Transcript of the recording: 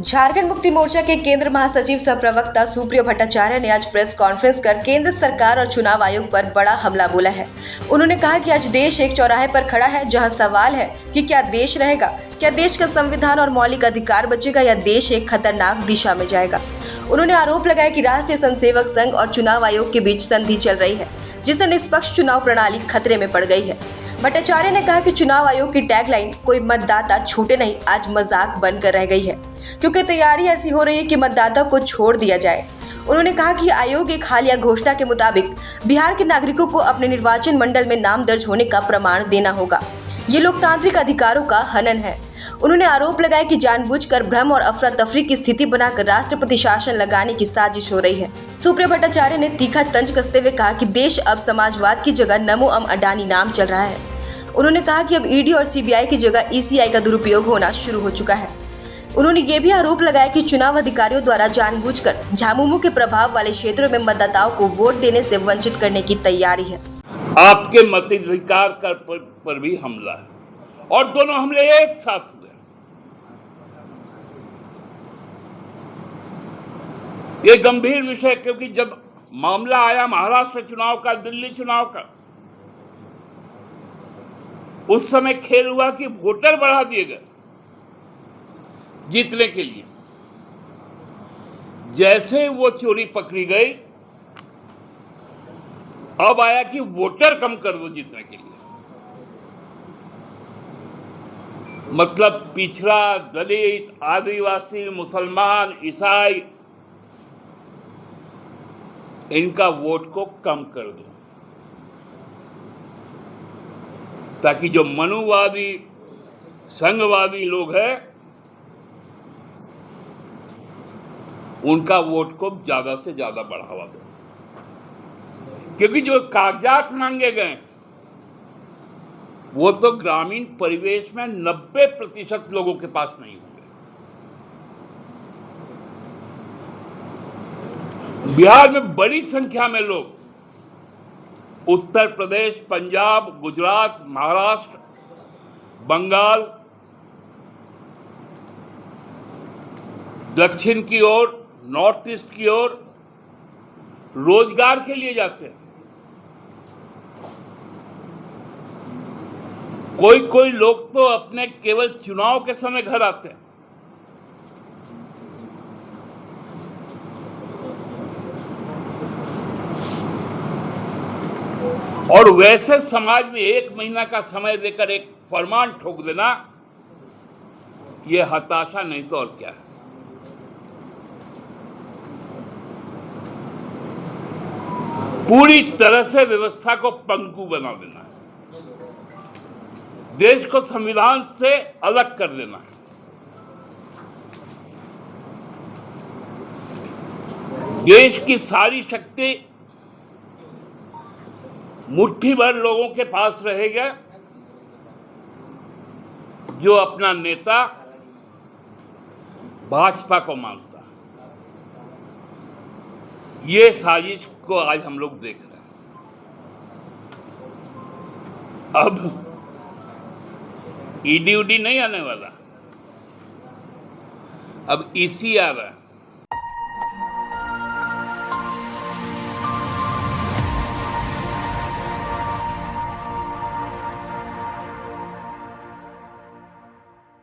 झारखंड मुक्ति मोर्चा के केंद्र महासचिव सह प्रवक्ता सुप्रियो भट्टाचार्य ने आज प्रेस कॉन्फ्रेंस कर केंद्र सरकार और चुनाव आयोग पर बड़ा हमला बोला है। उन्होंने कहा कि आज देश एक चौराहे पर खड़ा है जहां सवाल है कि क्या देश रहेगा, क्या देश का संविधान और मौलिक अधिकार बचेगा या देश एक खतरनाक दिशा में जाएगा। उन्होंने आरोप लगाया कि राष्ट्रीय स्वयंसेवक संघ और चुनाव आयोग के बीच संधि चल रही है, जिससे निष्पक्ष चुनाव प्रणाली खतरे में पड़ गई है। भट्टाचार्य ने कहा कि चुनाव आयोग की टैगलाइन कोई मतदाता छूटे नहीं आज मजाक बनकर रह गई है, क्योंकि तैयारी ऐसी हो रही है कि मतदाता को छोड़ दिया जाए। उन्होंने कहा कि आयोग एक हालिया घोषणा के मुताबिक बिहार के नागरिकों को अपने निर्वाचन मंडल में नाम दर्ज होने का प्रमाण देना होगा। ये लोकतांत्रिक अधिकारों का हनन है। उन्होंने आरोप लगाया कि जानबूझकर भ्रम और अफरा तफरी की स्थिति बनाकर राष्ट्रपति शासन लगाने की साजिश हो रही है। सुप्रियो भट्टाचार्य ने तीखा तंज कसते हुए कहा कि देश अब समाजवाद की जगह नमो अडानी नाम चल रहा है। उन्होंने कहा कि अब ईडी और सीबीआई की जगह ईसीआई का दुरुपयोग होना शुरू हो चुका है। उन्होंने ये भी आरोप लगाया कि चुनाव अधिकारियों द्वारा जानबूझकर झामुमो के प्रभाव वाले क्षेत्रों में मतदाताओं को वोट देने से वंचित करने की तैयारी है। आपके मताधिकार पर भी हमला है और दोनों हमले एक साथ हुए। ये गंभीर विषय, क्योंकि जब मामला आया महाराष्ट्र चुनाव का, दिल्ली चुनाव का, उस समय खेल हुआ कि वोटर बढ़ा दिए गए जीतने के लिए। जैसे वो चोरी पकड़ी गई, अब आया कि वोटर कम कर दो जीतने के लिए। मतलब पिछड़ा, दलित, आदिवासी, मुसलमान, ईसाई, इनका वोट को कम कर दो, ताकि जो मनुवादी, संघवादी लोग हैं उनका वोट को ज्यादा से ज्यादा बढ़ावा दो। क्योंकि जो कागजात मांगे गए वो तो ग्रामीण परिवेश में 90% लोगों के पास नहीं होंगे। बिहार में बड़ी संख्या में लोग उत्तर प्रदेश, पंजाब, गुजरात, महाराष्ट्र, बंगाल, दक्षिण की ओर, नॉर्थ ईस्ट की ओर रोजगार के लिए जाते हैं। कोई लोग तो अपने केवल चुनाव के समय घर आते हैं। और वैसे समाज में 1 महीना का समय देकर एक फरमान ठोक देना, यह हताशा नहीं तो और क्या है। पूरी तरह से व्यवस्था को पंगु बना देना है, देश को संविधान से अलग कर देना है। देश की सारी शक्ति मुट्ठी भर लोगों के पास रहेगा जो अपना नेता भाजपा को मानता है। ये साजिश को आज हम लोग देख रहे हैं। अब ईडी नहीं आने वाला, अब ईसी आ रहा है।